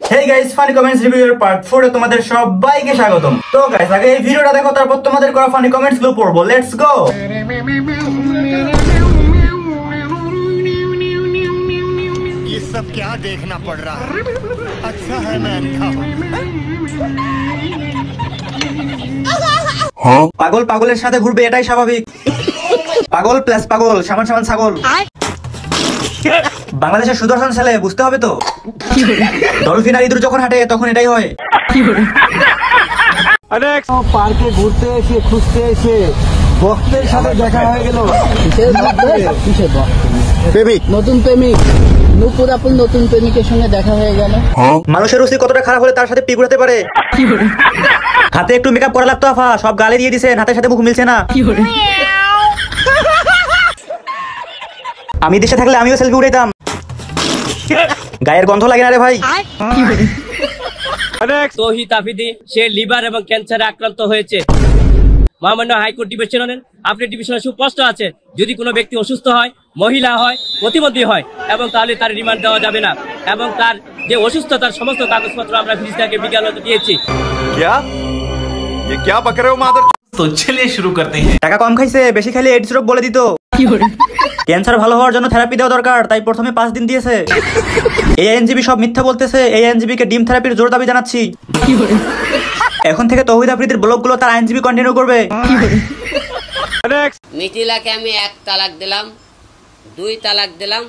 Hey guys, funny comments review এর part 4 এ তোমাদের সবাইকে স্বাগতম। তো गाइस আগে এই ভিডিওটা দেখো, তারপর তোমাদের করা ফানি কমেন্টস গুলো পড়বো। Let's go. ये सब क्या देखना पड़ रहा है? अच्छा है मैं अंधा हूं। পাগল পাগলের সাথে ঘুরবে, এটাই স্বাভাবিক। পাগল প্লাস পাগল সমান সমান ছাগল। বাংলাদেশের সুদর্শন ছেলে, বুঝতে হবে তো। ডলফিন আর ইঁদুর যখন হাঁটে তখন এটাই হয়। পার্কে ঘুরতে এসে খুঁজতে এসে ভক্তের সাথে দেখা হয়ে গেল। প্রেমিক, নতুন প্রেমিক নূপুর আপুর নতুন প্রেমিকের সঙ্গে দেখা হয়ে গেল। মানুষের রুচি কতটা খারাপ হলে তার সাথে পিগুড়াতে পারে। হাতে একটু মেকআপ করা লাগতো আফা, সব গালে দিয়ে দিছেন, হাতের সাথে মুখ মিলছে না। আমি দেশে থাকলে আমিও সেলফি উঠাইতাম। গায়ের গন্ধ লাগে না রে ভাই। তৌহিদ আফ্রিদি সে লিভার এবং ক্যান্সারে আক্রান্ত হয়েছে। মহামান্য হাইকোর্ট ডিভিশনের আপনি ডিভিশনে সুস্পষ্ট আছে, যদি কোনো ব্যক্তি অসুস্থ হয়, মহিলা হয়, প্রতিবন্ধী হয় এবং তাহলে তার রিমান্ড দেওয়া যাবে না, এবং তার যে অসুস্থতার সমস্ত কাগজপত্র আমরা ফিজিক্যালকে বিজ্ঞানকে দিয়েছি। ये क्या बक रहे हो मादर? तो चलिए शुरू करते हैं। টাকা কম খাইছে, বেশি খাইলে এডস রোগ বলে দিত। ক্যান্সার ভালো হওয়ার জন্য থেরাপি দেওয়া দরকার, তাই প্রথমে 5 দিন দিয়েছে। এই আইনজীবী সব মিথ্যা বলতেছে। এই আইনজীবীকে ডিম থেরাপির জোর দাবি জানাচ্ছি। এখন থেকে তৌহিদ আফ্রিদির ব্লগগুলো তার আইনজীবী কন্টিনিউ করবে। মিথিলাকে আমি 1 তালাক দিলাম, 2 তালাক দিলাম,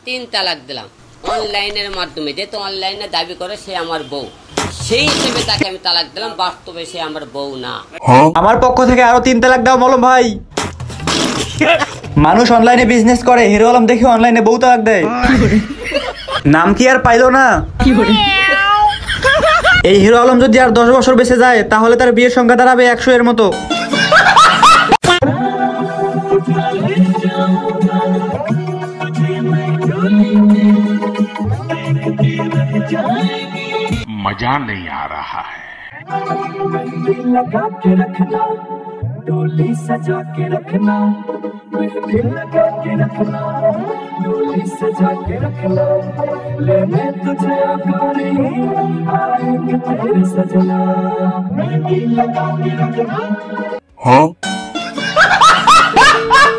3 তালাক দিলাম অনলাইনের মাধ্যমে। যেহেতু অনলাইনে দাবি করে সে আমার বউ, সেই হিসেবে তাকে আমি তালাক দিলাম। বাস্তবে সে আমার বউ না। আমার পক্ষ থেকে আরো 3 তালাক দাও মলম ভাই। মানুষ অনলাইনে বিজনেস করে, হিরো আলম দেখে অনলাইনে বউ তালাক দেয়। নাম কি আর পাইলো না। এই হিরো আলম যদি আর 10 বছর বেঁচে যায় তাহলে তার বিয়ের সংখ্যা দাঁড়াবে 100 এর মতো। मजा नहीं आ रहा है। डोली सजा के रखना, मेहंदी लगा के रखना, डोली सजा के रखना, लेने तुझे आकारी आएंगे तेरे सजना, मेहंदी लगा के रखना।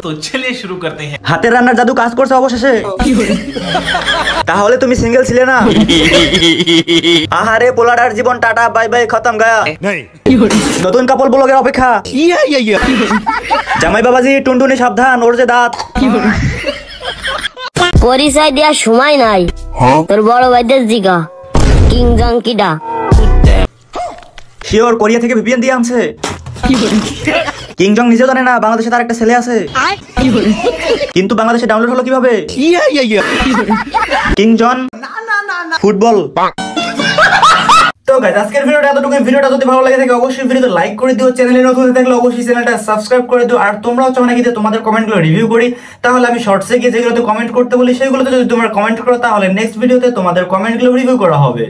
तो चलिए शुरू करते हैं। হাতের রান্নার জাদু কাজ করছে অবশেষে। তাহলে তুমি সিঙ্গেল ছিলে না। আহারে পোলাডার জীবন টাটা বাই বাই খতম গায়া। নতুন কাপল ব্লগের অপেক্ষা। জামাই বাবাজি টুনটুনি সাবধান, ওর যে দাঁত। পরিচয় দেওয়ার সময় নাই। তোর বড় ভাইদের জিগা কিং জং কিডা। শিওর কোরিয়া থেকে ভিপিএন দিয়ে আনছে। কিং জং নিজেও জানে না বাংলাদেশে তার একটা ছেলে আছে। কিন্তু বাংলাদেশে ডাউনলোড হলো কিভাবে? কিং জন ফুটবল। তো গাইস আজকের ভিডিওটা এতটুকু। ভিডিওটা যদি ভালো লাগে থাকে অবশ্যই ভিডিওতে লাইক করে দিও। চ্যানেলে নতুন হয়ে থাকলে অবশ্যই চ্যানেলটা সাবস্ক্রাইব করে দিও। আর তোমরাও চাও নাকি যে তোমাদের কমেন্টগুলো রিভিউ করি, তাহলে আমি শর্টসে গিয়ে যেগুলোতে কমেন্ট করতে বলি সেগুলোতে যদি তোমরা কমেন্ট করো তাহলে নেক্সট ভিডিওতে তোমাদের কমেন্টগুলো রিভিউ করা হবে।